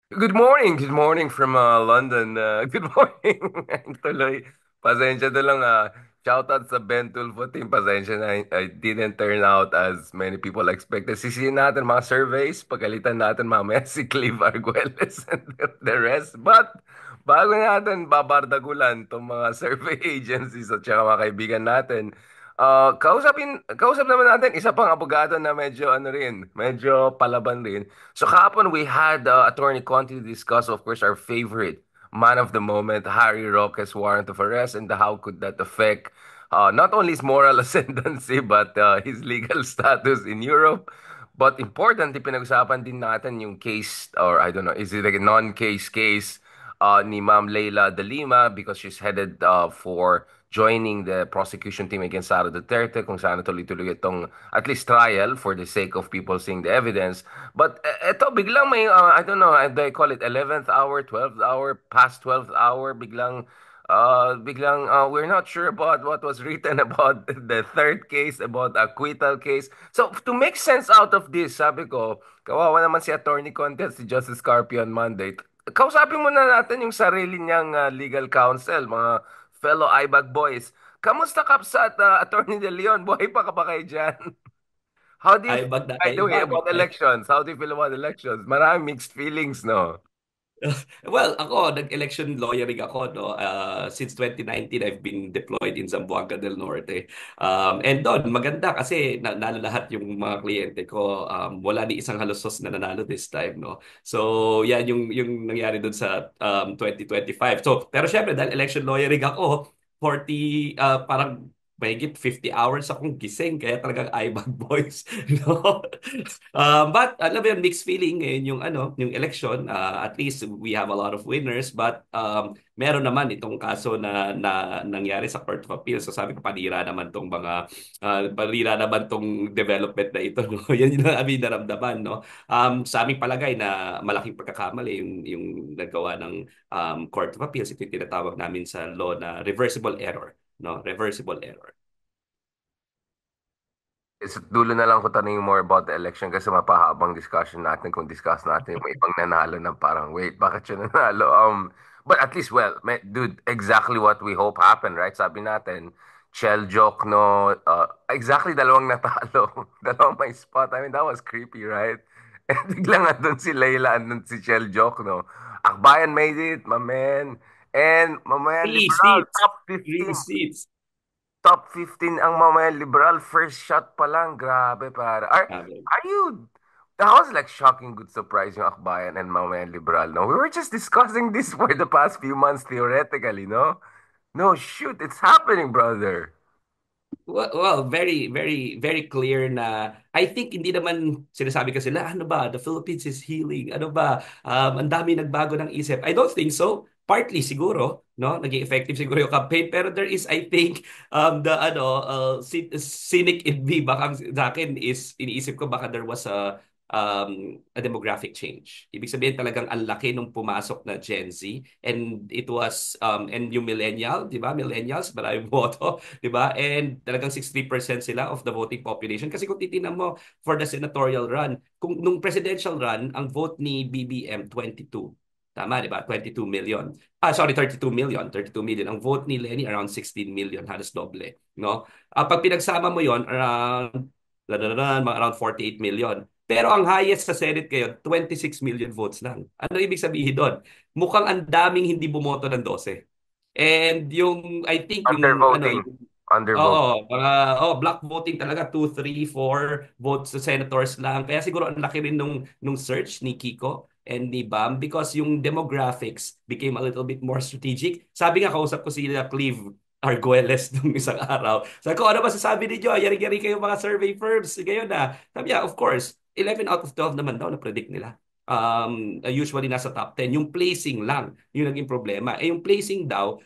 Good morning from London. Good morning. Tuloy, pasensya na lang. Shoutout sa Ben Tulfo team. Pasensya na I didn't turn out as many people expected. Sisihin natin mga surveys. Pagalitan natin mamaya si Clive Arguelles and the rest. But bago natin babardagulan itong mga survey agencies at saka mga kaibigan natin, kausap naman natin isa pang abogado na medyo ano rin, medyo palaban rin. So kahapon we had Attorney Conti to discuss, of course, our favorite man of the moment, Harry Roque's warrant of arrest, and how could that affect not only his moral ascendancy but his legal status in Europe. But importantly, pinag-usapan din natin yung case, or I don't know, is it a non-case case ni Ma'am Leila de Lima because she's headed for joining the prosecution team against Sara Duterte kung saan tuloy-tuloy itong at least trial for the sake of people seeing the evidence. But eto, biglang may, I don't know, they call it 11th hour, 12th hour, past 12th hour, biglang we're not sure about what was written about the third case, about acquittal case. So to make sense out of this, sabi ko, kawawa naman si Attorney Contes, si Justice Carpio on Monday. Kausapin muna natin yung sarili niyang legal counsel, mga fellow IBAG boys. Kamusta Kapsat, Attorney De Leon? Buhay pa ka ba kayo dyan? How do you feel, Kaibag na by the way, kaibag. about elections? How do you feel about elections? Maraming mixed feelings, no? Well, ako, nag-election lawyering ako, no? Since 2019, I've been deployed in Zamboanga del Norte. And doon, maganda kasi nanalo lahat yung mga kliyente ko. Wala ni isang halusos na nanalo this time, no? So, yan yung nangyari doon sa 2025. So, pero syempre, dahil election lawyering ako, 40, parang mahigit 50 hours akong gising, kaya talagang ibag boys, no? But alam mo yun, mixed feeling ngayon yung yung election. At least we have a lot of winners, but meron naman itong kaso na nangyari sa Court of Appeal. So sabi ko panira naman tong development na ito, no. Yan yung aming naramdaman, no. Sa aming palagay na malaking pagkakamali yung nagawa ng Court of Appeals. Ito yung tinatawag namin sa law na reversible error, no, reversible error. Sa dulo na lang ko tanongin more about the election kasi mapahabang discussion natin kung discuss natin yung may ibang nanalo na parang, wait, bakit siya nanalo? But at least, well, dude, exactly what we hope happened, right? Sabi natin, Chel Jokno, exactly dalawang natalo. Dalawang may spot. I mean, that was creepy, right? And biglang andun si Leila, andun si Chel Jokno. Akbayan made it, my man. And Mamayan Three Liberal, seats. top Three 15. seats. Top 15 ang Mamayan Liberal. First shot pa lang. Grabe, para. Are you... That was like shocking good surprise yung Akbayan and Mamayan Liberal, no? We were just discussing this for the past few months theoretically, no? No, shoot, it's happening, brother. Well, very, very, very clear na I think hindi naman sinasabi kasi sila, ano ba, the Philippines is healing, ano ba, ang dami nagbago ng isip. I don't think so. Partly siguro, no, naging effective siguro yung campaign, pero there is, I think, the cynic in me, baka sa akin is, iniisip ko baka there was a demographic change. Ibig sabihin talagang ang laki nung pumasok na Gen Z, and it was, and yung millennial, di ba? Millennials, maraming boto. 'Di ba? And talagang 63% sila of the voting population. Kasi kung titingnan mo for the senatorial run, kung nung presidential run, ang vote ni BBM 22. Tama, 'di ba? 22 million. Sorry, 32 million. 32 million. Ang vote ni Lenny around 16 million, halos doble, no? Pag pinagsama mo 'yon, around 48 million. Pero ang highest sa Senate ngayon, 26 million votes lang. Ano ibig sabihin doon? Mukhang ang daming hindi bumoto ng 12. And yung, I think yung, Undervoting. Undervoting. Oo, block voting talaga, 2, 3, 4 votes sa senators lang. Kaya siguro ang laki rin nung search ni Kiko and ni Bam because yung demographics became a little bit more strategic. Sabi nga, kausap ko si Clive Arguelles nung isang araw. Sabi ko, ano ba sasabi ninyo? Yari-yari kayo mga survey firms. Ngayon na. Sabi niya, of course, 11 out of 12 naman daw na predict nila. Usually nasa top 10. Yung placing lang, yung naging problema. Yung placing daw,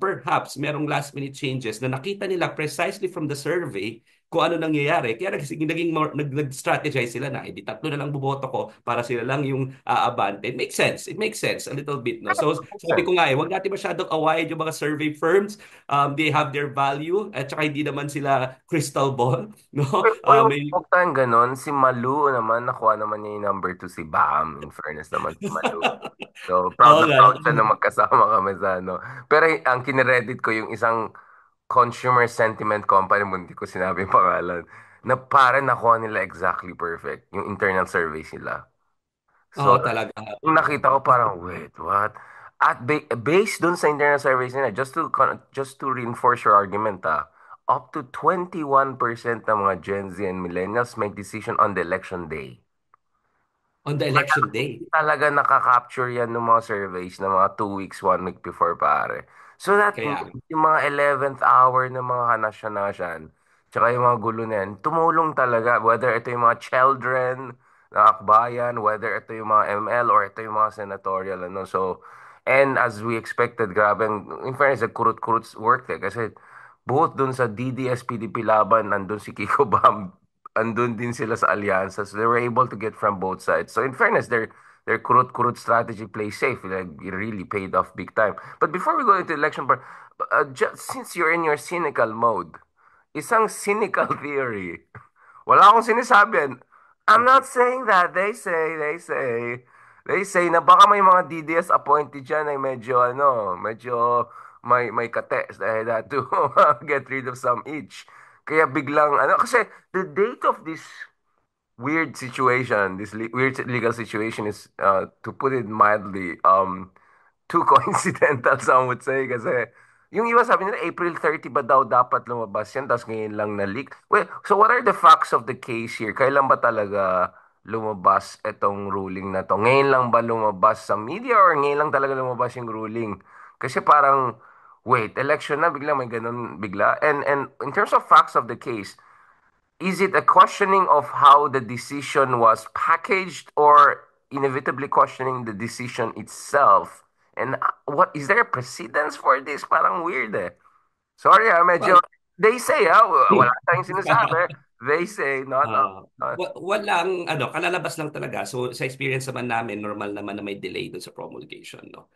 perhaps merong last minute changes na nakita nila precisely from the survey kung ano nangyayari. Kaya nag-strategize sila na, hindi tatlo na lang buboto ko para sila lang yung aabante. It makes sense. It makes sense a little bit, no? So, sabi ko nga wag natin masyadong awayin yung mga survey firms. They have their value at saka hindi naman sila crystal ball, no? Uy, May, huwag tayong ganon. Si Malu naman, nakuha naman niya yung number 2 si Bam. In fairness naman si Malu. So, proud Oo na nga. proud siya na magkasama kami sa ano. Pero ang kiniredit ko yung isang consumer sentiment company, hindi ko sinabi yung pangalan, na parang nakuha nila exactly perfect yung internal surveys nila. Oo, So, talaga. yung nakita ko parang, wait, what? At based dun sa internal surveys nila, just to reinforce your argument, up to 21% ng mga Gen Z and millennials make decision on the election day. On the election day. Talaga nakaka-capture yan ng mga surveys na mga 2 weeks, 1 week before pare. So that Kaya, means yung mga 11th hour ng mga hanasyan-nasyan, tsaka yung mga gulo na yan, tumulong talaga. Whether ito yung mga children na akbayan, whether ito yung mga ML or ito yung mga senatorial. Ano. So, and as we expected, grabe, in fairness, kurut-kurut worked kasi both dun sa DDS PDP laban, nandun si Kiko Bam, andun din sila sa alyansa. So they were able to get from both sides. So in fairness, their kurut-kurut strategy plays safe. Like, it really paid off big time. But before we go into election part, just since you're in your cynical mode, isang cynical theory. Wala akong sinasabi. I'm not saying that. They say na baka may mga DDS appointed dyan ay medyo, medyo may kate to get rid of some itch. Kaya biglang, kasi the date of this weird situation, this weird legal situation is, to put it mildly, too coincidental, some would say. Kasi yung iba sabi nila, April 30 ba daw dapat lumabas yan, tapos ngayon lang na-leak. Well, so what are the facts of the case here? Kailan ba talaga lumabas itong ruling na to? Ngayon lang ba lumabas sa media or ngayon lang talaga lumabas yung ruling? Kasi parang, wait, election na, bigla may ganun bigla. And in terms of facts of the case, is it a questioning of how the decision was packaged or inevitably questioning the decision itself? And what is there a precedence for this? Parang weird eh. Sorry medyo well, they say wala tayong sinasabi. They say not walang kalalabas lang talaga. So sa experience naman namin, normal naman na may delay dun sa promulgation, no.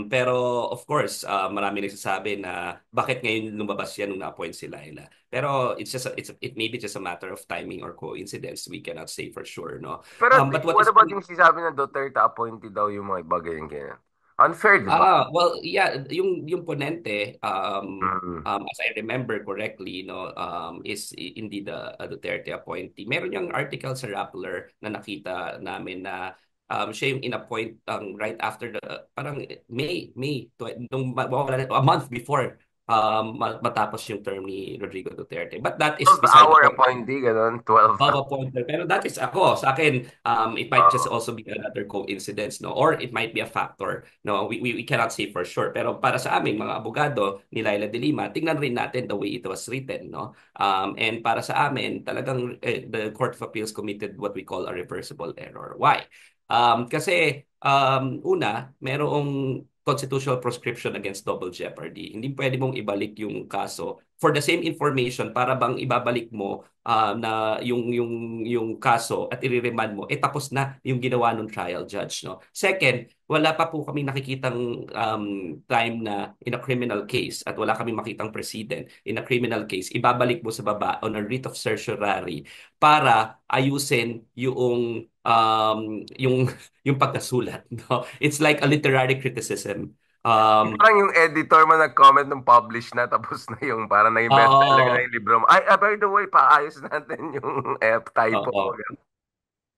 Pero of course, marami nagsasabi na bakit ngayon lumabas yan nung na-appoint si Laila. Pero it may be just a matter of timing or coincidence. We cannot say for sure, no. pero But what what is about yung sinasabi na Duterte appointed daw yung mga iba ganyan ganyan? Unfair, di ba? well, yeah, yung ponente, Mm. as I remember correctly, no, is indeed a Duterte appointee. Meron yung article sa Rappler na nakita namin na siya yung in-appoint right after parang a month before matapos yung term ni Rodrigo Duterte. But that is 12 beside the hour point. appointee, ganun, 12. Baba pointer. Pero that is ako. Sa akin, it might just also be another coincidence, no? Or it might be a factor. No, we cannot say for sure. Pero para sa amin, mga abogado ni Laila de Lima, tingnan rin natin the way it was written, no? And para sa amin, talagang the Court of Appeals committed what we call a reversible error. Why? Kasi una, merong constitutional proscription against double jeopardy. Hindi pwede mong ibalik yung kaso for the same information para bang ibabalik mo na yung kaso at i-remand mo tapos na yung ginawa ng trial judge, no. Second, wala pa po kami nakikitang time na in a criminal case at wala kami makitang precedent in a criminal case ibabalik mo sa baba on a writ of certiorari para ayusin yung yung pagkasulat, no. It's like a literary criticism. Um, Parang yung editor mo nag-comment nung publish na tapos na yung parang naging bestseller na Oo, yung libro mo. Ay, by the way, paayos natin yung F typo. oo.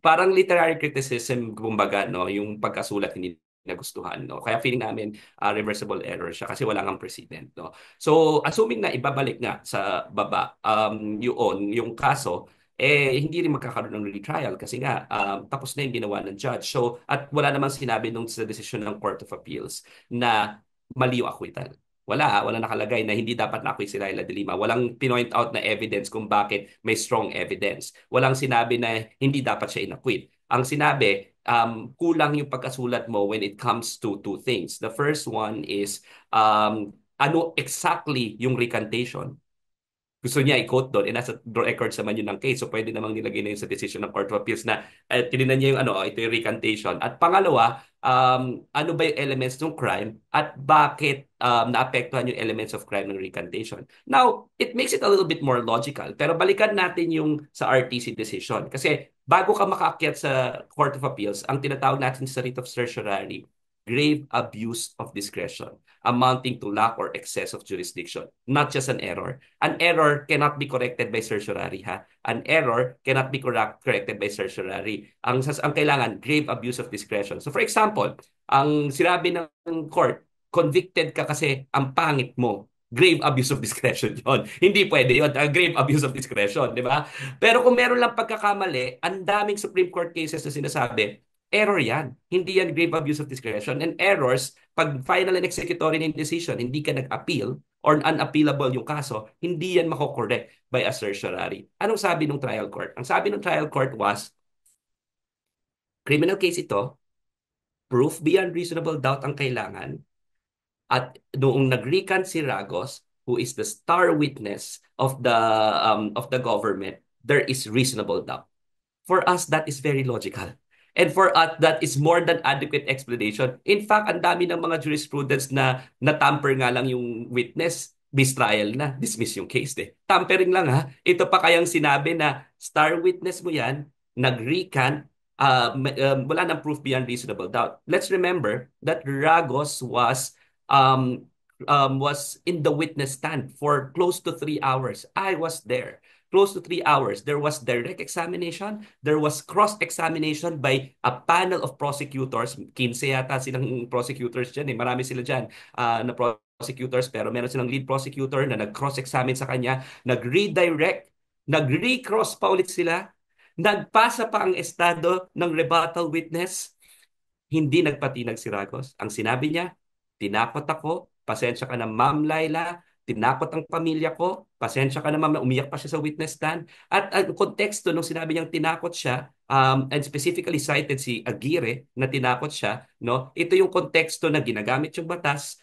Parang literary criticism, kumbaga, no, yung pagkasulat hindi nagustuhan, no. Kaya feeling namin reversible error siya kasi wala ngang precedent, no. So, assuming na ibabalik nga sa baba yung kaso, hindi rin magkakaroon ng retrial kasi nga tapos na yung ginawa ng judge. So, at wala namang sinabi nung sa desisyon ng Court of Appeals na mali yung acquittal. Wala nakalagay na hindi dapat na-acquit si Laila de Lima. Walang pinoint out na evidence kung bakit may strong evidence. Walang sinabi na hindi dapat siya in-acquit. Ang sinabi, kulang yung pagkasulat mo when it comes to two things. The first one is ano exactly yung recantation. gusto niya i-quote doon, nasa records naman yun ng case. So, pwede namang nilagay na yun sa decision ng Court of Appeals na tinignan niya yung ano, ito yung recantation. At pangalawa, ano ba yung elements ng crime at bakit naapektuhan yung elements of crime ng recantation. Now, it makes it a little bit more logical. Pero balikan natin yung sa RTC decision. Kasi bago ka makaakyat sa Court of Appeals, ang tinatawag natin sa writ of certiorari, grave abuse of discretion amounting to lack or excess of jurisdiction, not just an error. An error cannot be corrected by certiorari, ha? An error cannot be corrected by certiorari. Ang kailangan, grave abuse of discretion. So for example, ang sinabi ng court, convicted ka kasi ang pangit mo. Grave abuse of discretion yon. Hindi pwede yun. Grave abuse of discretion, di ba? Pero kung meron lang pagkakamali, ang daming Supreme Court cases na sinasabi, error yan. Hindi yan grave abuse of discretion. And errors, pag final and executory ng decision, hindi ka nag-appeal, or unappealable yung kaso, hindi yan makokorek by a certiorari. Anong sabi ng trial court? Ang sabi ng trial court was, criminal case ito, proof beyond reasonable doubt ang kailangan, at noong nag-recant si Ragos, who is the star witness of the government, there is reasonable doubt. For us, that is very logical. And for us, that is more than adequate explanation. In fact, ang dami ng mga jurisprudence na natamper nga lang yung witness, mistrial na, dismiss yung case eh. Tampering lang ha. Ito pa kayang sinabi na star witness mo yan, nag-recant, wala nang proof beyond reasonable doubt. Let's remember that Ragos um, was in the witness stand for close to 3 hours. I was there close to 3 hours. There was direct examination. There was cross-examination by a panel of prosecutors. 15 yata silang prosecutors dyan eh. Marami sila dyan na prosecutors, pero meron silang lead prosecutor na nag-cross-examine sa kanya, nag-redirect, nag-recross pa ulit sila, nagpasa pa ang estado ng rebuttal witness, hindi nagpatinag si Ragos. Ang sinabi niya, tinakot ako, pasensya ka na Ma'am Laila, tinakot ang pamilya ko, pasensya ka na Ma'am, umiyak pa siya sa witness stand. At ang konteksto nung sinabi niyang tinakot siya, and specifically cited si Aguirre na tinakot siya, no? Ito yung konteksto na ginagamit yung batas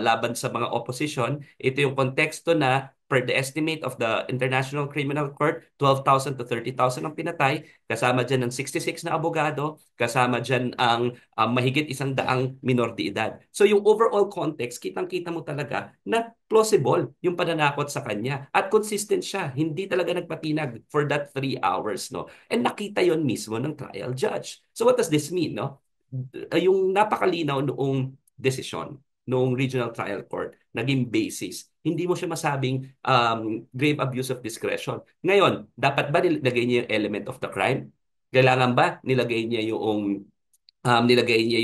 laban sa mga opposition. Ito yung konteksto na per the estimate of the International Criminal Court, 12,000 to 30,000 ang pinatay, kasama dyan ng 66 na abogado, kasama dyan ang mahigit 100 minor de edad. So yung overall context, kitang-kita mo talaga na plausible yung pananakot sa kanya at consistent siya. Hindi talaga nagpatinag for that 3 hours, no? And nakita yon mismo ng trial judge. So what does this mean, no? Yung napakalinaw noong desisyon noong regional trial court, naging basis. Hindi mo siya masabing grave abuse of discretion. Ngayon, dapat ba nilagay niya yung element of the crime? Kailangan ba nilagay niya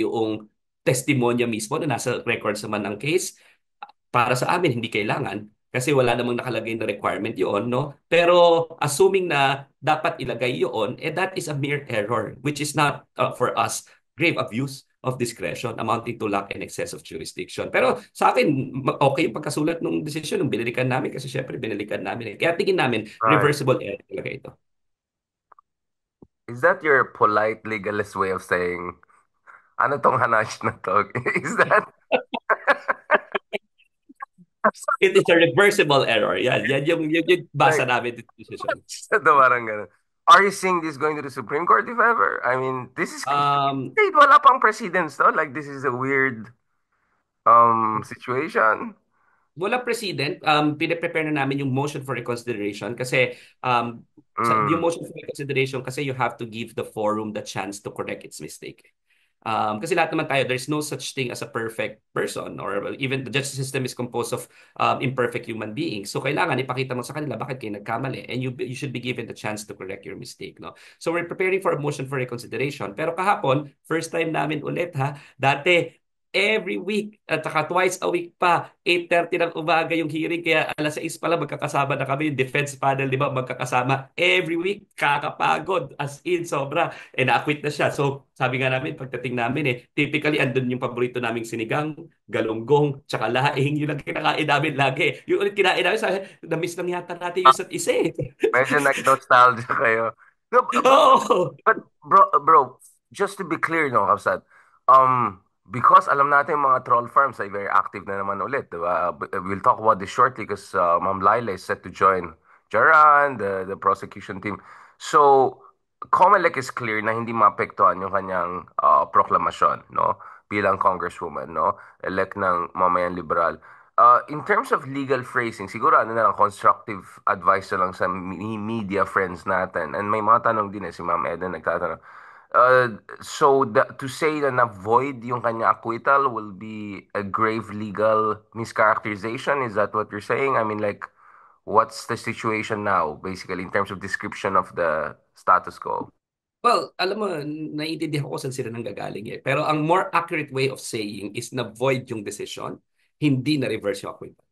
yung testimonya mismo na nasa records naman ng case? Para sa amin, hindi kailangan kasi wala namang nakalagay na requirement yun, no? Pero assuming na dapat ilagay yun, that is a mere error, which is not for us grave abuse of discretion amounting to lack and excess of jurisdiction. Pero sa akin, okay yung pagkasulat ng decision nung binilikan namin kasi syempre binilikan namin eh. Kaya tingin namin, Right. reversible error talaga ito. Is that your polite legalist way of saying, ano tong hanash na to? Is that It is a reversible error. Yan yung basa like, namin dito decision. parang ganun. Are you seeing this going to the Supreme Court if ever? I mean, this is Um, state, wala pang precedents to. Like, this is a weird situation. Wala president, pine-prepare na namin yung motion for reconsideration kasi yung Mm, motion for reconsideration kasi you have to give the forum the chance to correct its mistake. Kasi lahat naman tayo, there's no such thing as a perfect person or even the justice system is composed of imperfect human beings. So kailangan ipakita mo sa kanila bakit kayo nagkamali and you should be given the chance to correct your mistake. No? So we're preparing for a motion for reconsideration. Pero kahapon, first time namin ulit ha, dati every week at saka twice a week pa 8:30 ng umaga yung hearing kaya alas 6 pa lang magkakasama na kami yung defense panel di ba magkakasama every week kakapagod as in sobra na-acquit na siya so sabi nga namin pagdating namin typically andun yung paborito naming sinigang galunggong tsaka laing yun ang kinakain namin lagi yung ulit kinain namin sabi na-miss lang yata natin yung isa't isa medyo nag-nostalgia kayo. No, Oo. but bro, just to be clear, no, Kapsat, um, Because alam natin yung mga troll farms ay very active na naman ulit, di ba? We'll talk about this shortly because Ma'am Laila is set to join Jaran, the prosecution team. So, Comelec is clear na hindi maapektuhan yung kanyang proklamasyon, no? Bilang congresswoman, no? Elect ng Mamayan Liberal. In terms of legal phrasing, siguro ano na lang, constructive advice na lang sa media friends natin. And may mga tanong din si Ma'am Eden nagtatanong. To say na void yung kanya acquittal will be a grave legal mischaracterization. Is that what you're saying? I mean, like, what's the situation now, basically, in terms of description of the status quo? Well, alam mo, naiintindihan ko saan sila nanggagaling eh. Pero ang more accurate way of saying is na void yung decision, hindi na reverse yung acquittal.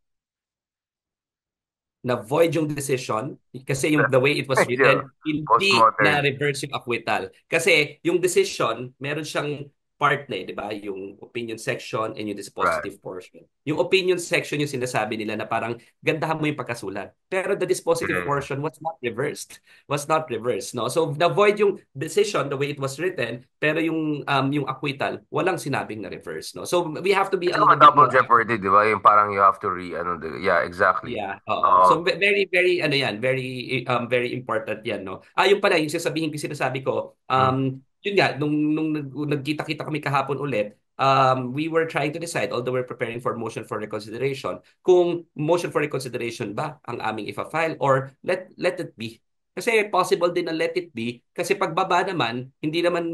Na void yung decision kasi yung the way it was Yeah, written, hindi na post-mortem. reverse yung acquittal. Kasi yung decision, meron siyang part na, di ba? Yung opinion section and yung Right. dispositive portion. Yung opinion section yung sinasabi nila na parang gandahan mo yung pagkasulat. Pero the dispositive Yeah. portion was not reversed. Was not reversed, no? So na void yung decision the way it was written, pero yung acquittal, walang sinabing na reverse, no? So we have to be At a saka little bit double more jeopardy, di ba? Yung parang you have to yeah, exactly. yeah, oo. So Um, very very ano 'yan, very important 'yan, no. Yung pala yung sasabihin ko sinasabi ko, mm, yun nga nung nagkita-kita kami kahapon ulit, we were trying to decide although we're preparing for motion for reconsideration, kung motion for reconsideration ba ang aming ifa-file or let it be. Kasi possible din na let it be kasi pagbaba naman hindi naman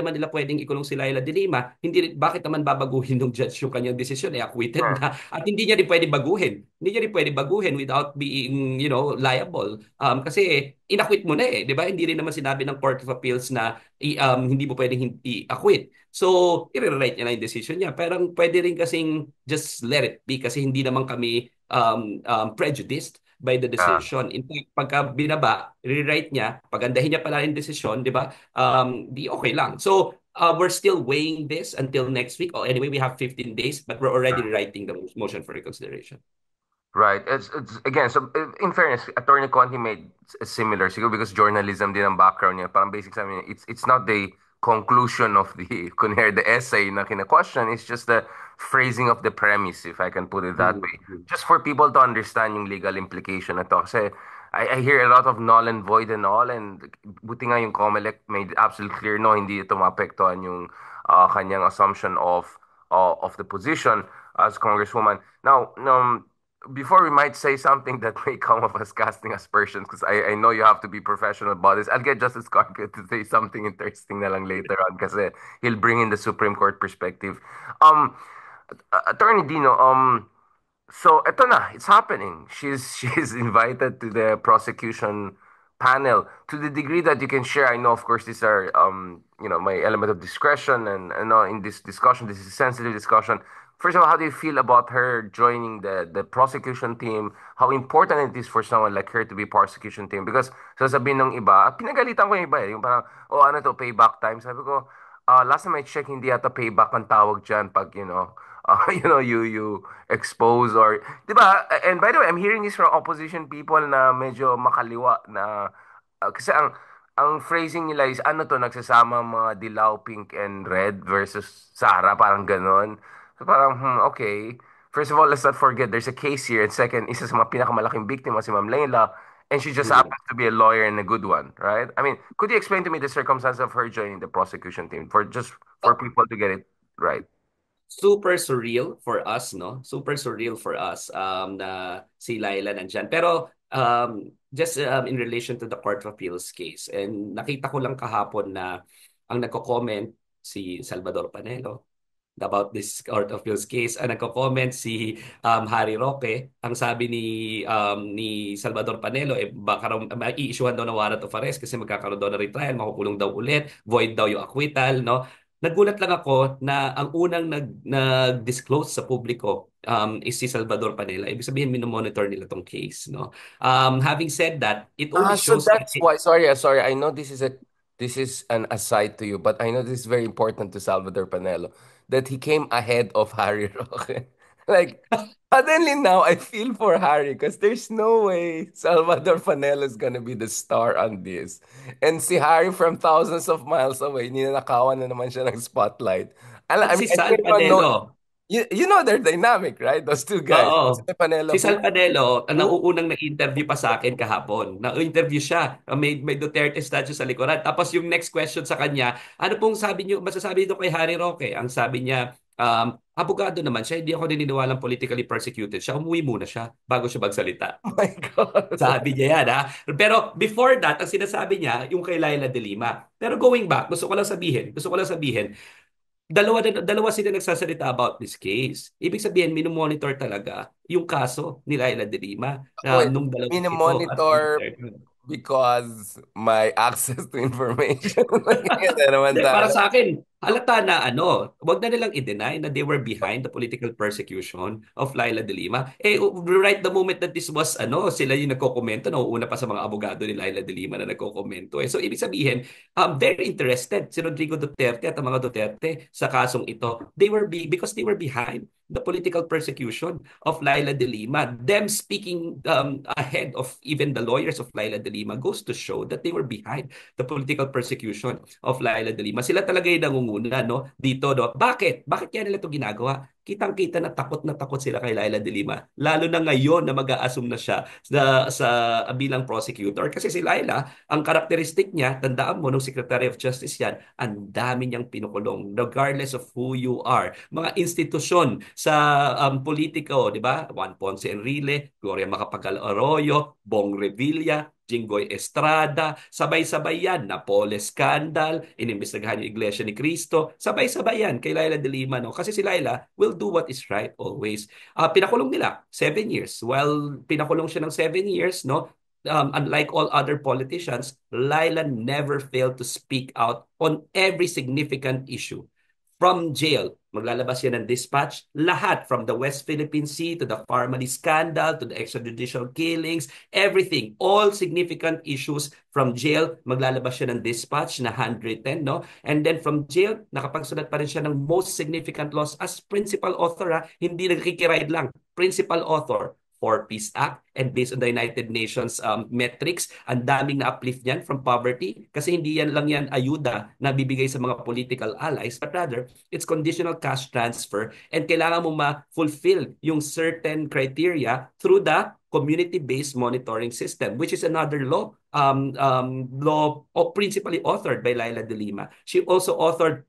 nila pwedeng ikulong si Laila de Lima, hindi bakit naman babaguhin ng judge yung kanyang desisyon acquitted yeah. na at hindi niya rin pwede baguhin. Hindi niya rin pwede baguhin without being, liable. Kasi inakwit mo na eh, 'di ba? Hindi rin naman sinabi ng Court of Appeals na hindi mo pwedeng i-acquit. So, i-rewrite niya na yung decision niya. Pero pwede rin kasing just let it be kasi hindi naman kami prejudiced by the Yeah. decision. In fact, pagka binaba, rewrite niya, pagandahin niya pala yung decision, di ba? Di okay lang. So, we're still weighing this until next week. Oh, anyway, we have 15 days, but we're already writing the motion for reconsideration. Right. It's again, so in fairness, Attorney Conti made similar siguro because journalism din ang background niya. Parang basic sa amin, it's not the conclusion of the kunyari the essay na kina-question, it's just the phrasing of the premise, if I can put it that way. Mhm. Just for people to understand yung legal implication na to. Kasi I hear a lot of null and void and all, and buti nga yung COMELEC made absolutely clear no, hindi ito maapektuhan yung kanyang assumption of the position as Congresswoman. Now, before we might say something that may come off as casting aspersions, because I know you have to be professional about this. I'll get Justice Carpio to say something interesting na lang later on kasi he'll bring in the Supreme Court perspective. Um, Attorney Dino, so eto na, it's happening. She's invited to the prosecution panel to the degree that you can share. I know, of course, these are my element of discretion, and in this discussion, this is a sensitive discussion. First of all, how do you feel about her joining the prosecution team? How important it is for someone like her to be prosecution team? Because sasabihin ng iba, pinagalitan ko yung iba yung parang, oh ano to, payback time. Sabi ko, last time I checked, hindi yata payback ang tawag dyan pag, you expose or, di ba? And by the way, I'm hearing this from opposition people na medyo makaliwa na, kasi ang phrasing nila is, ano to, nagsasama mga dilaw, pink, and red versus Sara, parang ganon. So parang, okay. First of all, let's not forget, there's a case here. And second, isa sa mga pinakamalaking biktima si Ma'am Leila. And she just Mhm. happens to be a lawyer and a good one, right? I mean, could you explain to me the circumstance of her joining the prosecution team for Oh, people to get it right? super surreal for us, no? Super surreal for us na si Laila nandyan. Pero just in relation to the Court of Appeals case, and nakita ko lang kahapon na ang nagko-comment si Salvador Panelo about this Court of Appeals case. Nagko-comment si Harry Roque. Ang sabi ni Salvador Panelo, baka raw i-issuehan daw ng warrant of arrest kasi magkakaroon daw ng retrial, makukulong daw ulit, void daw yung acquittal, no? Nagulat lang ako na ang unang nag-disclose sa publiko is si Salvador Panela. Ibig sabihin, minomonitor nila tong case, no? Having said that, it only So shows that that's why. Sorry, sorry. I know this is an aside to you, but I know this is very important to Salvador Panelo that he came ahead of Harry Roque. Like, suddenly now I feel for Harry because there's no way Salvador Panelo is gonna be the star on this. And si Harry from thousands of miles away, ninanakawan na naman siya ng spotlight. At I mean, si I Sal still don't know. Panelo, You know their dynamic, right? Those two guys. Si oo. Panelo, Si Sal Panelo, ang who, nauunang na-interview pa sa akin kahapon. Na-interview siya. May Duterte statue sa likuran. Tapos yung next question sa kanya, ano pong sabi niyo, masasabi niyo kay Harry Roque? Ang sabi niya, abogado naman siya, hindi ako naniniwalang politically persecuted siya. Umuwi muna siya bago siya magsalita. oh my God. Sabi niya yan, ha? Pero before that, ang sinasabi niya, yung kay Laila de Lima. Pero going back, gusto ko lang sabihin, dalawa sila nagsasalita about this case. Ibig sabihin, minomonitor talaga yung kaso ni Laila de Lima Wait, nung dalawang ito at ni monitor Duterte. because my access to information. Yan na naman Hindi, para tayo. sa akin, halata na wag na nilang i-deny na they were behind the political persecution of Laila de Lima. Right the moment that this was, sila yung nagkokomento, nauuna pa sa mga abogado ni Laila de Lima na nagkokomento. So, ibig sabihin, they're interested, si Rodrigo Duterte at ang mga Duterte sa kasong ito. Because they were behind the political persecution of Laila de Lima. Them speaking ahead of even the lawyers of Laila de Lima goes to show that they were behind the political persecution of Laila de Lima. Sila talaga yung nangunguna, no? Dito, no? Bakit? Bakit kaya nila ito ginagawa? Kitang-kita na takot sila kay Laila de Lima. Lalo na ngayon na mag-a-assume na siya sa bilang prosecutor. Kasi si Laila, ang karakteristik niya, tandaan mo, nung Secretary of Justice yan, ang dami niyang pinukulong, regardless of who you are. Mga institusyon sa politiko, di ba? Juan Ponce Enrile, Gloria Macapagal Arroyo, Bong Revilla, Jinggoy Estrada, sabay-sabay yan, Napole Scandal, inimbestigahan yung Iglesia ni Cristo, sabay-sabay yan kay Laila de Lima, no? Kasi si Laila will do what is right always. Pinakulong nila, 7 years. While pinakulong siya ng 7 years, no? Unlike all other politicians, Laila never failed to speak out on every significant issue. From jail, maglalabas yan ng dispatch, lahat from the West Philippine Sea to the Farmally scandal to the extrajudicial killings, everything, all significant issues from jail, maglalabas siya ng dispatch na handwritten, no? And then from jail, nakapagsulat pa rin siya ng most significant laws as principal author, hindi nagkikiride lang, principal author for Peace Act and based on the United Nations metrics, ang daming na-uplift niyan from poverty kasi hindi yan lang yan ayuda na bibigay sa mga political allies but rather it's conditional cash transfer and kailangan mo ma-fulfill yung certain criteria through the community-based monitoring system, which is another law principally authored by Laila de Lima. She also authored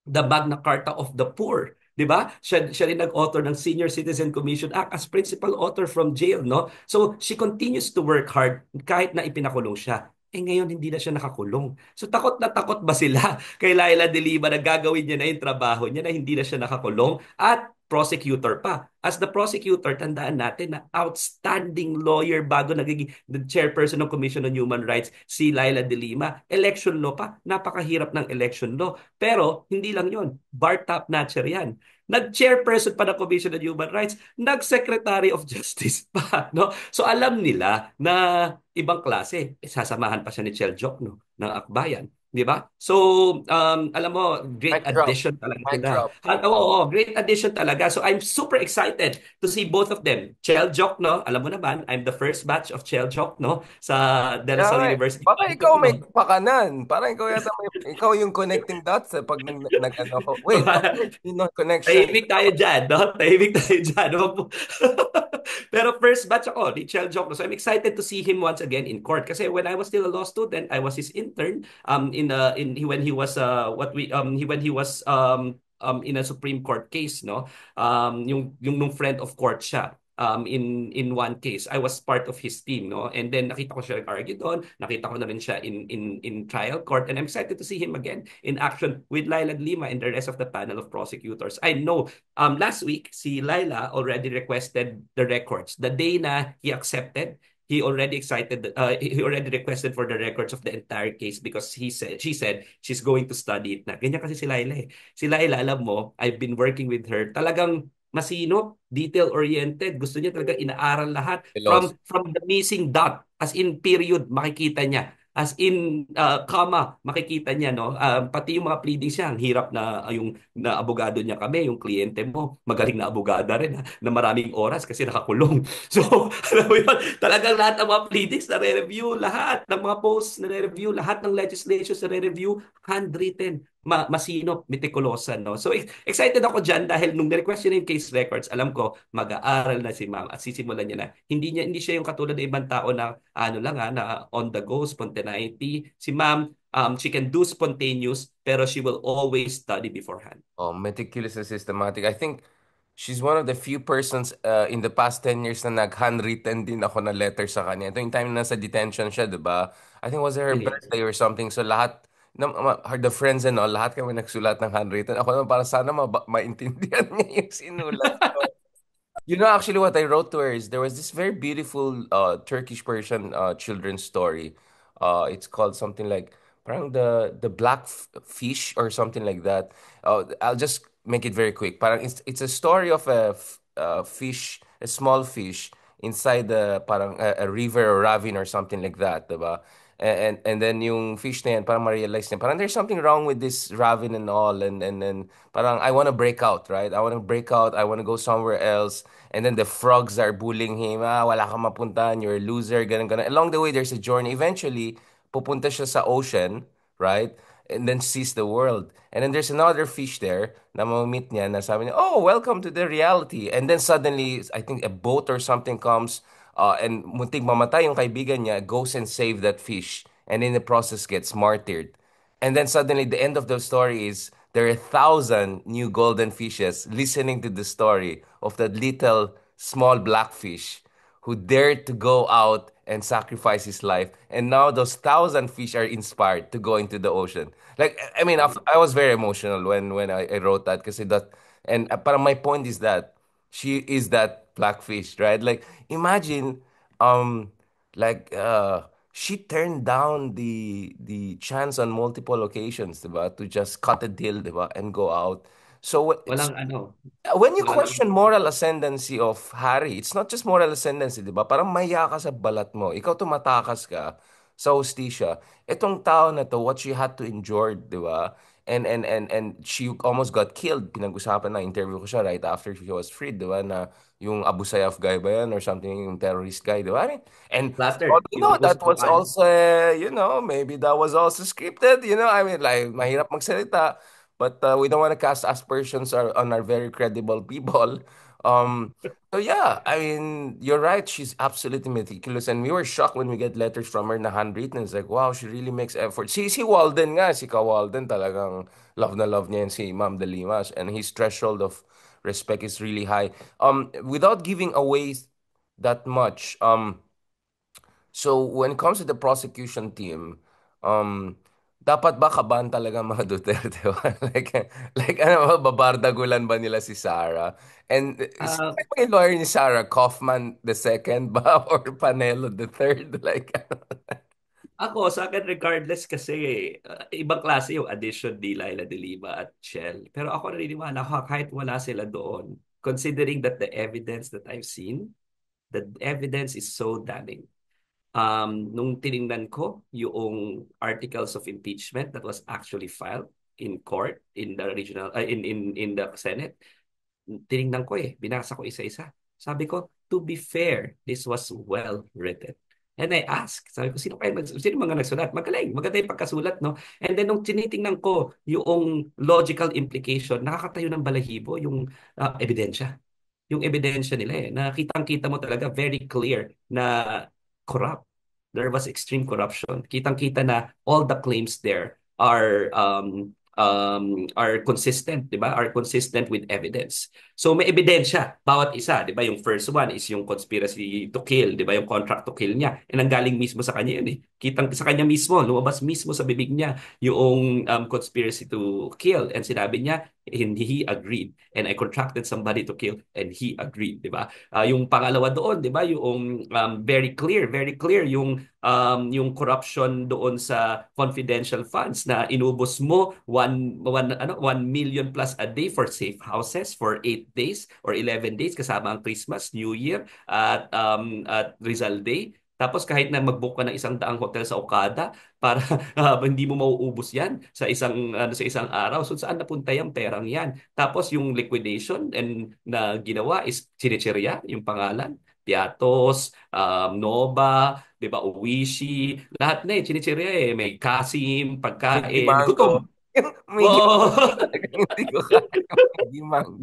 the Magna Carta of the Poor. 'Di ba? Siya rin nag-author ng Senior Citizen Commission Act as principal author from jail, no? So she continues to work hard kahit na ipinakulong siya. Ngayon hindi na siya nakakulong. So takot na takot ba sila kay Laila de Lima na gagawin niya na yung trabaho niya na hindi na siya nakakulong at prosecutor pa. As the prosecutor, tandaan natin na outstanding lawyer bago naging the chairperson ng Commission on Human Rights, si Laila de Lima. Election law pa. Napakahirap ng election law. Pero hindi lang yon, bar top notcher yan. Nag-chairperson pa ng Commission on Human Rights, nag-Secretary of Justice pa, no? So alam nila na ibang klase. Sasamahan pa siya ni Chel Joc, no, ng Akbayan. Di ba? So, alam mo, great Mic drop. addition talaga Mic sila. drop. Oo, great addition talaga. So, I'm super excited to see both of them. Chel Joc, no? Alam mo naman, I'm the first batch of Chel Joc, no? Sa De La Kaya nga, Salle University. baka ikaw may pakanan. Parang ikaw yata ikaw yung connecting dots pag ano ko. Wait, bakit yun ang connection? Tahimik tayo dyan, no? Tahimik tayo dyan. Pero first batch ako ni Chel Joc. So I'm excited to see him once again in court. Kasi when I was still a law student, I was his intern when he was in a Supreme Court case, no? Yung nung friend of court siya. In one case, I was part of his team, no? And then nakita ko siya nag-argue doon, nakita ko na rin siya in trial court, and I'm excited to see him again in action with Laila Lima and the rest of the panel of prosecutors. I know last week si Laila already requested the records. The day na he accepted, he already requested for the records of the entire case because she said she's going to study it na. Ganyan kasi si Laila eh. Si Laila, alam mo, I've been working with her. Talagang masino, detail-oriented. Gusto niya talaga inaaral lahat Pilos. from the missing dot, as in period, makikita niya. As in, comma, makikita niya, no? Pati yung mga pleadings niya, ang hirap na yung na abogado niya kami, yung kliyente mo, magaling na abogada rin, ha, na maraming oras kasi nakakulong. So, alam mo yun, talagang lahat ng mga pleadings na-review, lahat ng mga posts na-review, lahat ng legislations na-review, handwritten, masinop, meticulosan, no? So, excited ako dyan dahil nung ni-request niya yung case records, alam ko, mag-aaral na si ma'am at sisimulan niya na. Hindi siya yung katulad ng ibang tao na ano lang na on the go, spontaneity. Si ma'am, she can do spontaneous, pero she will always study beforehand. Oh, meticulous and systematic. I think she's one of the few persons in the past 10 years na nag-handwritten din ako na letter sa kanya. Ito yung time na nasa detention siya, di ba? I think it was her Really. birthday or something. So lahat, the friends and all, lahat kami nagsulat ng handwritten. Ako naman para sana maintindihan niya yung sinulat ko. You know, actually, what I wrote to her is there was this very beautiful Turkish Persian children's story. It's called something like parang the black fish or something like that. I'll just make it very quick. Parang it's a story of a fish, a small fish inside the parang a river or ravine or something like that, diba? And then yung fish na yan, parang ma-realize niya, parang there's something wrong with this ravine and all, and parang I want to break out, right? I want to break out. I want to go somewhere else. And then the frogs are bullying him. Wala kang mapuntahan. You're a loser. Ganun, ganun. Along the way, there's a journey. Eventually, pupunta siya sa ocean, right? And then sees the world. And then there's another fish there na mamamit niya na sabi niya, oh, welcome to the reality. And then suddenly, I think a boat or something comes and muntik mamatay yung kaibigan niya, goes and save that fish. And in the process, gets martyred. And then suddenly, the end of the story is there are 1,000 new golden fishes listening to the story of that little small blackfish who dared to go out and sacrifice his life. And now those 1,000 fish are inspired to go into the ocean. Like, I mean, I was very emotional when I wrote that because that, and parang my point is that she is that blackfish, right? Like, imagine, um, like, she turned down the chance on multiple occasions, diba, to just cut a deal, diba, and go out. So it's Walang ano, when you wala nang question moral ascendancy of Harry, it's not just moral ascendancy, di ba? Parang maya ka sa balat mo. Ikaw tumatakas ka sa hustisya. Itong tao na to, what she had to endure, di ba? And she almost got killed. Pinag-usapan na, interview ko siya right after she was freed, di ba? Na yung Abu Sayyaf guy ba yan or something, yung terrorist guy, di ba? I mean, and flattered. Yung that abuse was bukal. also, maybe that was also scripted, I mean, like, mahirap magsalita. But we don't want to cast aspersions on our very credible people. Um, so yeah, I mean, you're right. She's absolutely meticulous, and we were shocked when we get letters from her na handwritten. It's like, wow, she really makes effort. Si Walden nga, si Ka Walden talagang love na love niya yan si Ma'am De Limas, and his threshold of respect is really high. Without giving away that much, so when it comes to the prosecution team, dapat ba kabahan talaga ang mga Duterte ba? Like ano ba, babardagulan ba nila si Sarah? And is Ah, may lawyer ni Sarah, Kaufman the second ba or Panelo the third? Like, Ako, sa akin regardless kasi ibang klase yung addition ni Laila de Lima at Shell. Pero ako naniniwala ako kahit wala sila doon, considering that the evidence that I've seen, the evidence is so damning. Nung tiningnan ko yung articles of impeachment that was actually filed in court in the regional in the Senate, tiningnan ko binasa ko isa-isa. Sabi ko, to be fair, this was well written. And I asked, sabi ko, sino mga nagsulat? Magaling, maganda yung pagkasulat, no? And then nung tinitingnan ko yung logical implication, nakakatayo ng balahibo yung ebidensya. Yung ebidensya nila na kitang-kita mo talaga very clear na corrupt. There was extreme corruption. Kitang-kita na all the claims there are consistent, 'di ba? Are consistent with evidence. So may ebidensya bawat isa, 'di ba? Yung first one is yung conspiracy to kill, 'di ba? Yung contract to kill niya. And nanggaling mismo sa kanya 'yun. Kitang sa kanya mismo, lumabas mismo sa bibig niya yung conspiracy to kill and sinabi niya and he agreed and I contracted somebody to kill and he agreed, 'di ba? Yung pangalawa doon, 'di ba? Yung very clear yung corruption doon sa confidential funds na inubos mo 1 million plus a day for safe houses for 8 days or 11 days kasama ang Christmas, New Year at Rizal Day. Tapos kahit na mag-book ka ng 100 hotel sa Okada para hindi mo mauubos 'yan sa isang araw. So saan napunta yung perang 'yan? Tapos yung liquidation and na ginawa is Chinichirya, yung pangalan. Piatos, Nova, 'di ba, Oishi, lahat na Chinichirya May Kasim, Mickey pagkain, Mango. gutom. Mickey Wow! Mango talaga hindi ko kaya. Mickey Mango.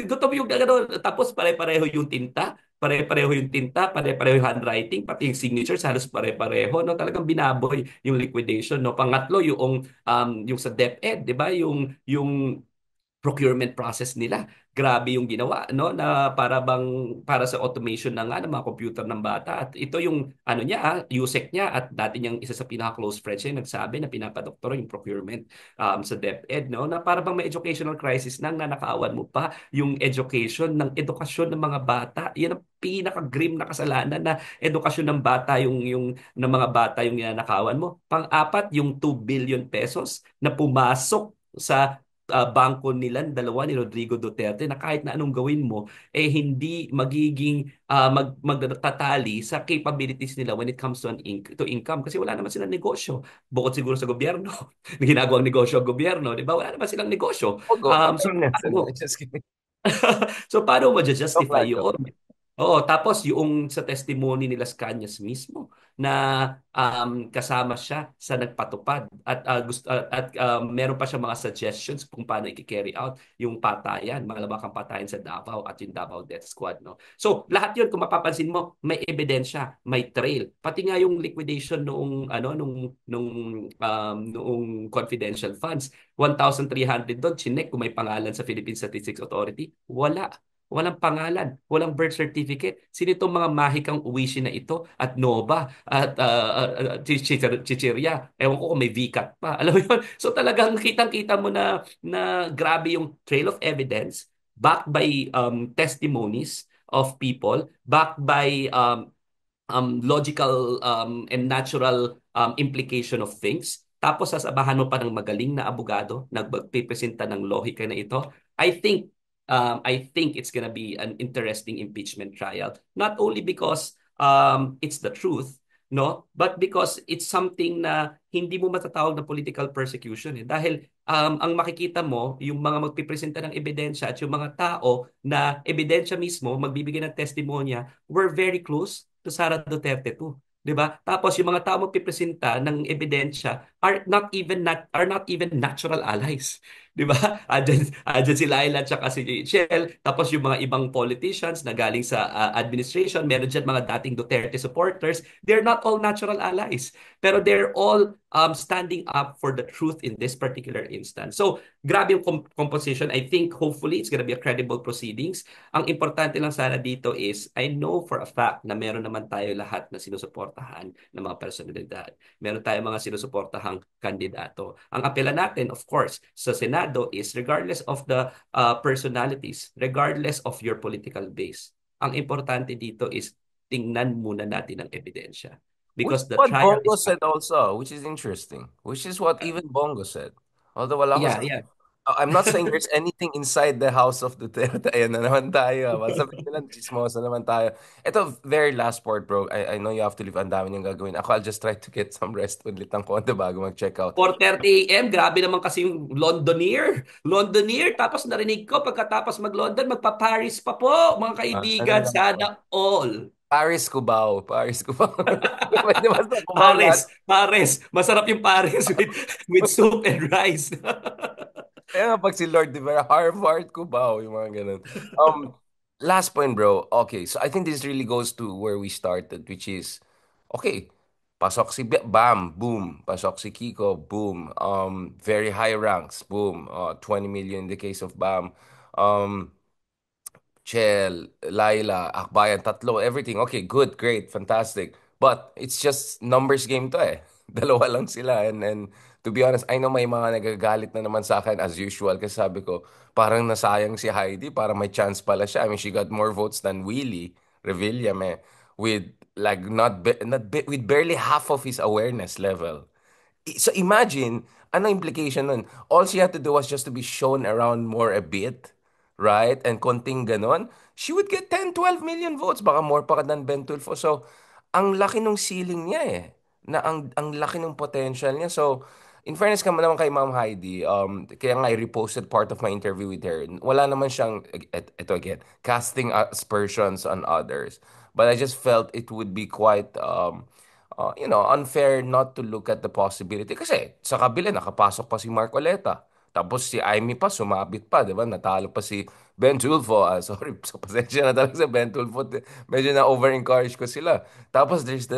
Gutom yung ano, tapos pare-pareho yung tinta, pare-pareho yung handwriting, pati yung signatures halos pare-pareho, no? Talagang binaboy yung liquidation, no? Pangatlo yung sa DepEd, 'di ba? Yung procurement process nila. Grabe yung ginawa, no? Na para sa automation na nga ng mga computer ng bata. At ito yung ano niya, USEC niya at dati niyang isa sa pinaka-close friends niya nagsabi na pinapadoktor yung procurement sa DepEd, no? Na para bang may educational crisis nang nanakawan mo pa yung education ng edukasyon ng mga bata. Yan ang pinaka-grim na kasalanan na edukasyon ng bata yung ng mga bata yung ninanakawan mo. Pang-apat, yung 2 billion pesos na pumasok sa bangko nilang dalawa ni Rodrigo Duterte na kahit na anong gawin mo hindi magiging magtatali sa capabilities nila when it comes to income kasi wala naman silang negosyo bukod siguro sa gobyerno na ginagawang negosyo ang gobyerno, di ba? Wala naman silang negosyo. Pogo. So Awareness. paano Just kidding. so paano mo Joke justify lang, joke yun? lang. Oo, tapos yung sa testimony nila sa Kanyas mismo na kasama siya sa nagpatupad at meron pa siya mga suggestions kung paano i-carry out yung patayan, mga labakang patayan sa Davao at yung Davao Death Squad, no. So, lahat 'yun kung mapapansin mo, may ebidensya, may trail. Pati nga yung liquidation noong confidential funds, 1,300 doon, chinek kung may pangalan sa Philippine Statistics Authority. Wala. Walang pangalan, walang birth certificate. Sino itong mga mahikang uwishi na ito at Nova at Chichirya? Ewan ko kung may VCAT pa. Alam mo yun? So talagang kitang-kita mo na grabe yung trail of evidence backed by testimonies of people, backed by logical and natural implication of things. Tapos sasabahan mo pa ng magaling na abogado na magpipresenta ng lohika na ito. I think it's gonna be an interesting impeachment trial. Not only because it's the truth, no, but because it's something na hindi mo matatawag na political persecution dahil ang makikita mo yung mga magpipresenta ng ebidensya at yung mga tao na ebidensya mismo magbibigay ng testimonya were very close to Sara Duterte too. 'Di ba? Tapos yung mga tao magpipresenta ng ebidensya are not even natural allies. 'Di ba? Andyan si Laila at saka si Shell. Tapos yung mga ibang politicians na galing sa administration, meron dyan mga dating Duterte supporters. They're not all natural allies. Pero they're all standing up for the truth in this particular instance. So, grabe yung composition. I think hopefully it's gonna be a credible proceedings. Ang importante lang sana dito is, I know for a fact na meron naman tayo lahat na sinusuportahan ng mga personalidad. Meron tayong mga sinusuportahang kandidato. Ang apela natin, of course, sa Senado is regardless of the personalities, regardless of your political base, ang importante dito is tingnan muna natin ang ebidensya. Which Because is the what trial Bongo is, said also, which is interesting. Which is what even Bongo said. Although wala ko yeah, sa... yeah. I'm not saying there's anything inside the house of Duterte. Ayan na naman tayo. Masabi nila, chismosa naman tayo. Ito, very last part, bro. I know you have to leave. Ang dami niyong gagawin. Ako, I'll just try to get some rest ulit ng konti bago mag-check out. 4:30 a.m., grabe naman kasi yung Londoner. Londoner, tapos narinig ko pagkatapos mag-London, magpa-Paris pa po, mga Ano kaibigan, lang po? sana all. Paris, Cubao. Paris, Cubao. Pwede ba sa Cubao lahat? Pares, Pares. Masarap yung Pares with soup and rice. Kaya nga pag si Lord, di ba, Harvard, Cubao, yung mga ganun. Um, Last point, bro. Okay, so I think this really goes to where we started, which is, okay, pasok si Bam, boom. Pasok si Kiko, boom. Very high ranks, boom. 20 million in the case of Bam. Um, Chel, Laila, Akbayan, tatlo, everything. Okay, good, great, fantastic. But it's just numbers game to eh. Dalawa lang sila. And to be honest, I know may mga nagagalit na naman sa akin as usual kasi sabi ko, parang nasayang si Heidi, parang may chance pala siya. I mean, she got more votes than Willie Revilla, eh, with like with barely half of his awareness level. So imagine, ano implication nun? All she had to do was just to be shown around more a bit, right? And konting ganon, she would get 10, 12 million votes. Baka more pa than Ben Tulfo. So, ang laki ng ceiling niya eh. Na ang laki ng potential niya. So, in fairness ka naman kay Ma'am Heidi, kaya nga I reposted part of my interview with her. Wala naman siyang, ito again, casting aspersions on others. But I just felt it would be quite, unfair not to look at the possibility. Kasi sa kabila, nakapasok pa si Marcoleta. Tapos si Amy pa, sumabit pa, di ba? Natalo pa si Ben Tulfo. Sorry, so pasensya na talaga sa Ben Tulfo. Medyo na-over-encourage ko sila. Tapos there's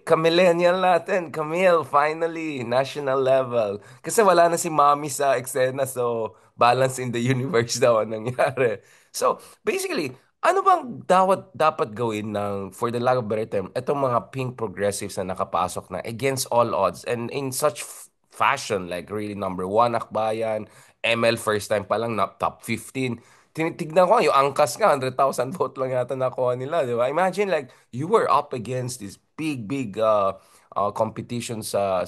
Camillenial natin. Camille, finally, national level. Kasi wala na si Mami sa eksena, so balance in the universe daw ang nangyari. So, basically, ano bang dapat gawin for the lack of better term, itong mga pink progressives na nakapasok na against all odds and in such fashion, like really number one Akbayan, ML first time pa lang na top 15. Tinitignan ko, yung angkas nga, 100,000 vote lang yata nakuha nila, di ba? Imagine like, you were up against this big competition sa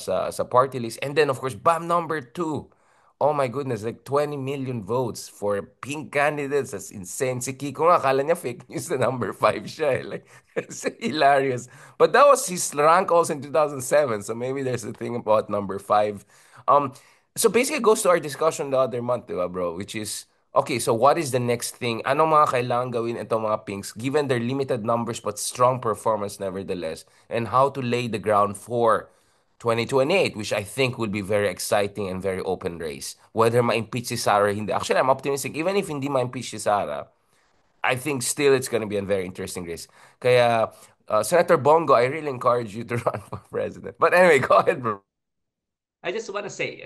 party list. And then, of course, BAM number two. Oh my goodness, like 20 million votes for pink candidates. That's insane. Si Kiko nga, akala niya fake news na number 5 siya. Like, it's hilarious. But that was his rank also in 2007. So maybe there's a thing about number 5. Um, so basically, it goes to our discussion the other month, diba, bro? Which is, okay, so what is the next thing? Anong mga kailangan gawin itong mga pinks, given their limited numbers but strong performance nevertheless? And how to lay the ground for 2028, which I think will be very exciting and very open race. Whether ma-impeach si Sara or hindi. Actually, I'm optimistic. Even if hindi ma-impeach si Sara, I think still it's going to be a very interesting race. Kaya, Senator Bongo, I really encourage you to run for president. But anyway, go ahead, bro. I just want to say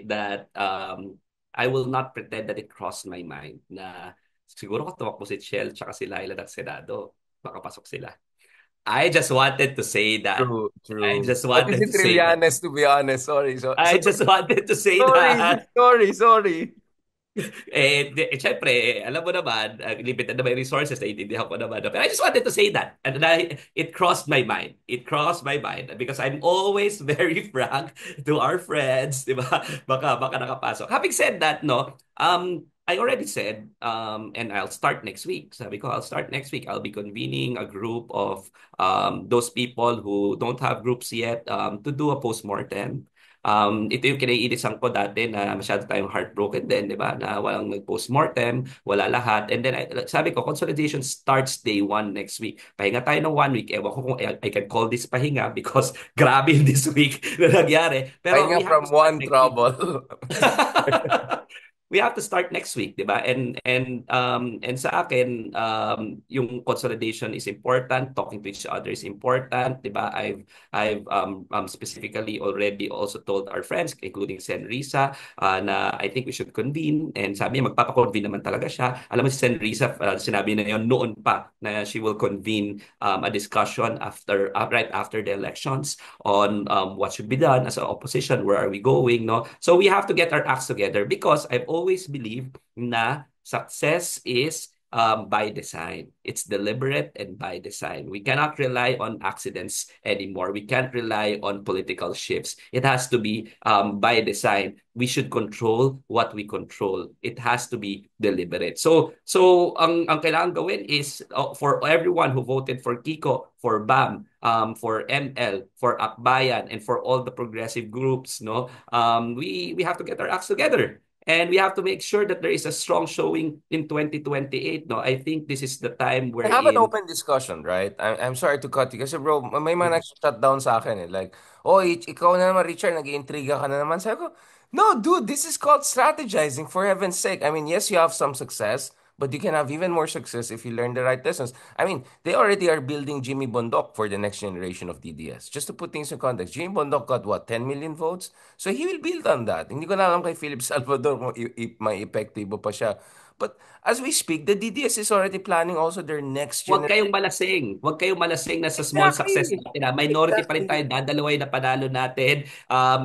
that I will not pretend that it crossed my mind na siguro kung tumakbo si Chel tsaka si Laila ng Senado, makapasok sila. I just wanted to say that. True, I true. just Pati wanted si to say that. Trillanes, to be honest. Sorry. I just wanted to say Sorry, that. sorry. Syempre, alam mo naman, limited na may resources, naiintindihan ko naman. Pero I just wanted to say that. And it crossed my mind. It crossed my mind. Because I'm always very frank to our friends, di ba? Baka nakapasok. Having said that, no, I already said, and I'll start next week. Sabi ko, I'll start next week. I'll be convening a group of those people who don't have groups yet to do a postmortem. Ito yung kinaiinisan ko dati na masyado tayong heartbroken din, di ba? Na walang nag-postmortem, wala lahat. And then, sabi ko, consolidation starts day 1 next week. Pahinga tayo ng 1 week. Ewan ko kung I can call this pahinga because grabe this week na nangyari. Pero we Pahinga have to from start one next week. trouble. We have to start next week, 'di ba? And sa akin, yung consolidation is important, talking to each other is important, 'di ba? I've specifically already also told our friends, including Sen Risa, na I think we should convene. And sabi niya magpapakonvene naman talaga siya. Alam mo si Sen Risa, sinabi na yon noon pa na she will convene a discussion right after the elections on what should be done as an opposition, where are we going, no? So we have to get our acts together because I've always believed na success is by design. It's deliberate and by design. We cannot rely on accidents anymore. We can't rely on political shifts. It has to be by design. We should control what we control. It has to be deliberate. So ang kailangan gawin is for everyone who voted for Kiko, for BAM, for ML, for Akbayan, and for all the progressive groups, no, we have to get our acts together. And we have to make sure that there is a strong showing in 2028. No, I think this is the time Have an wherein. open discussion, right? I'm sorry to cut you. Kasi bro, may mga nag-shutdown sa akin eh. Like, oh, ikaw na naman, Richard, nag-iintriga ka na naman. Sabi ko, no, dude, this is called strategizing, for heaven's sake. I mean, yes, you have some success, but you can have even more success if you learn the right lessons. I mean, they already are building Jimmy Bondok for the next generation of DDS. Just to put things in context, Jimmy Bondok got what, 10 million votes? So he will build on that. Hindi ko na alam kay Philip Salvador kung may epektibo pa siya. But as we speak, the DDS is already planning also their next Huwag kayong generation. malasing. Huwag kayong malasing na sa small success Exactly. natin. Minority pa rin tayo. Exactly. Dadalaway na panalo natin.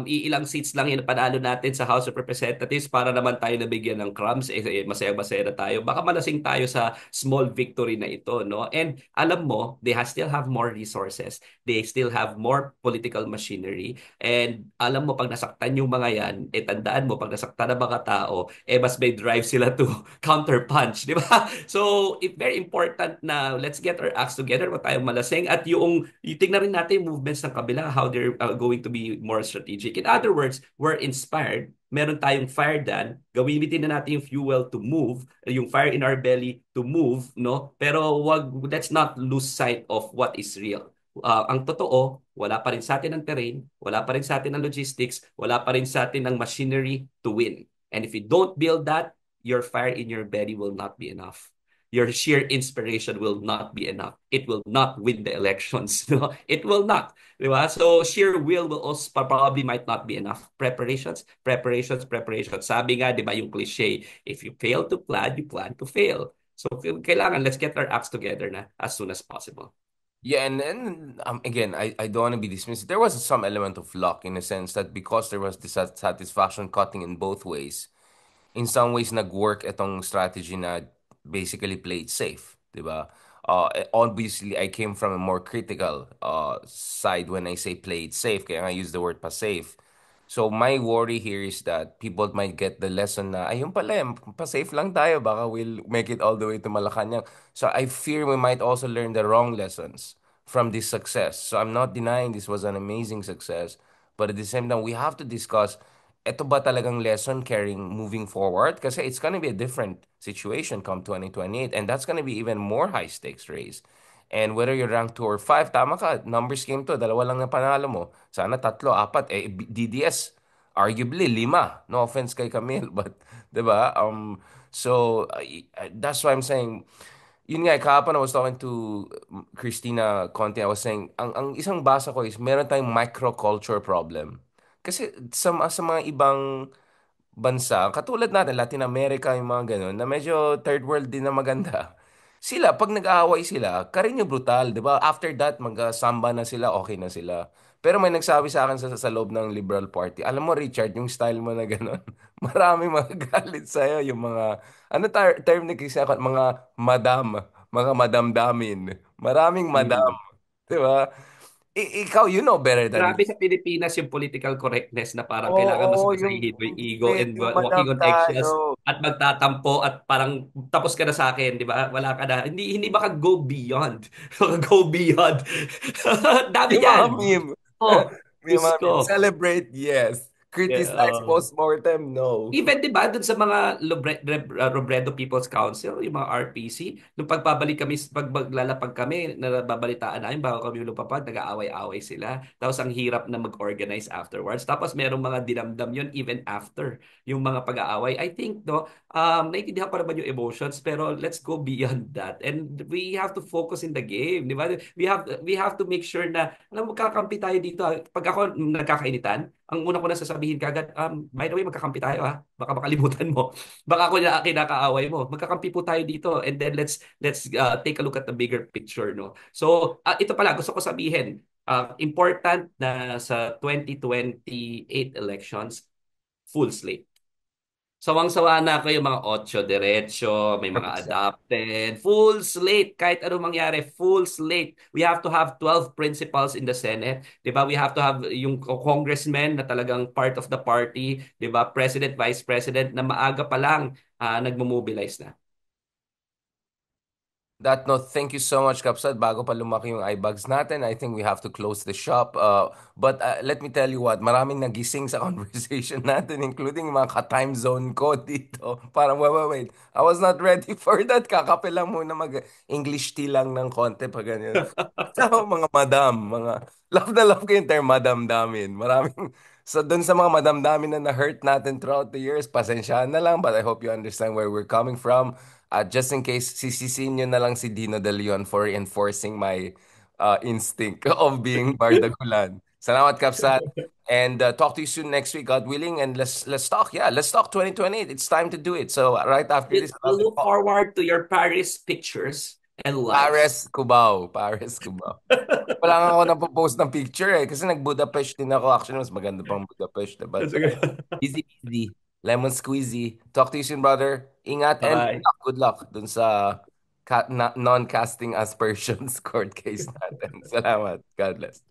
Iilang seats lang yung panalo natin sa House of Representatives para naman tayo nabigyan ng crumbs. Masaya-masaya na tayo. Baka malasing tayo sa small victory na ito. No? And alam mo, still have more resources. They still have more political machinery. And alam mo, pag nasaktan yung mga yan, tandaan mo, pag nasaktan ang mga tao, mas may drive sila counterpunch, di ba? So, very important na let's get our acts together, wag tayong malasing at yung tingnan rin natin yung movements ng kabila, how they're going to be more strategic. In other words, we're inspired, meron tayong fire done, gawin na natin yung fuel to move, yung fire in our belly to move, no? Pero let's not lose sight of what is real. Ang totoo, wala pa rin sa atin ang terrain, wala pa rin sa atin ang logistics, wala pa rin sa atin ang machinery to win. And if you don't build that, your fire in your belly will not be enough. Your sheer inspiration will not be enough. It will not win the elections. No? It will not. Diba? So sheer will also probably might not be enough. Preparations, preparations, preparations. Sabi nga, di ba yung cliche, if you fail to plan, you plan to fail. So kailangan, let's get our acts together na as soon as possible. Yeah, and again, I don't want to be dismissive. There was some element of luck in a sense that because there was dissatisfaction cutting in both ways, in some ways nag-work itong strategy na basically played safe, 'di ba? Obviously, I came from a more critical side when I say played safe, kaya I use the word pa safe. So my worry here is that people might get the lesson na ayun pala, pa-safe lang tayo, baka we'll make it all the way to Malacanang. So I fear we might also learn the wrong lessons from this success. So I'm not denying this was an amazing success, but at the same time we have to discuss eto ba talagang lesson carrying moving forward? Kasi it's gonna be a different situation come 2028 and that's gonna be even more high stakes race. And whether you're ranked 2 or 5, tama ka, numbers game to, dalawa lang na panalo mo. Sana tatlo, apat, DDS, arguably lima. No offense kay Camille, but, di ba? So, that's why I'm saying, yun nga, kahapon I was talking to Christina Conte, I was saying, ang isang basa ko is, meron tayong microculture problem. Kasi sa mga ibang bansa, katulad natin, Latin America, yung mga ganun, na medyo third world din na maganda. Sila, pag nag-aaway sila, karinyo brutal, di ba? After that, mag-samba na sila, okay na sila. Pero may nagsabi sa akin sa loob ng Liberal Party, alam mo, Richard, yung style mo na gano'n, maraming magagalit sa'yo, yung mga, ano term ni Chris, mga madamdamin. Maraming madam, Mm. di ba? Ikaw, you know better than me. Grabe sa Pilipinas yung political correctness na parang kailangan Oo, masasahihin mo yung ego and medyo madam walking on eggshells tayo. at magtatampo at parang tapos ka na sa akin, di ba? Wala ka na. Hindi ba ka go beyond? Go beyond. Dami Yung mga yan. meme. Oh, Yung Diyos mga meme. ko. Celebrate, yes. Yeah, Criticize post-mortem, no. even 'di ba dun sa mga Robredo People's Council, yung mga RPC, nung paglalapag kami, nababalitaan namin bago kami lumapag, nag-aaway-away sila. Tapos ang hirap na mag-organize afterwards. Tapos merong mga dinamdam yun even after yung mga pag-aaway. I think no, naiintindihan ko naman yung emotions pero let's go beyond that. And we have to focus in the game, 'di ba? We have to make sure na alam mo magkakampi tayo dito. Pag ako nagkakainitan, ang una ko na sasabihin kagad, by the way, magkakampi tayo ha. Baka makalimutan mo. Baka ako na kinakaaway mo. Magkakampi po tayo dito and then let's take a look at the bigger picture, no. So, ito pala gusto ko sabihin, important na sa 2028 elections, full slate. Sawang-sawa na ako yung mga Ocho Diretso, may mga 100%. adopted, full slate, kahit anong mangyari, full slate. We have to have 12 principals in the Senate, 'di ba? We have to have yung congressmen na talagang part of the party, 'di ba? President, Vice President na maaga pa lang nagmo-mobilize na. That note, thank you so much, Kapsat. Bago pa lumaki yung eyebags natin, I think we have to close the shop. But let me tell you what, maraming nagising sa conversation natin, including yung mga ka-time zone ko dito. Parang, wait. I was not ready for that. Kakape lang muna mag-English tea lang ng konti pa ganyan. So, mga madam, love na love ko yung term madam damin. Maraming, so dun sa mga madam damin na na-hurt natin throughout the years, pasensyahan na lang, but I hope you understand where we're coming from. Just in case, sisisiin nyo na lang si Dino De Leon for reinforcing my instinct of being Bardagulan. Salamat, Kapsat. And talk to you soon next week, God willing. And let's talk. Yeah, let's talk 2028. It's time to do it. So right after this, We'll look forward to your Paris pictures and lives. Paris, Cubao. Wala nga ako napopost ng picture eh. Kasi nag-Budapest din ako. Actually, mas maganda pang Budapest. But easy peasy. Lemon squeezy. Talk to you soon, brother. Ingat and Bye. good luck dun sa non-casting aspersions court case natin. Salamat. God bless.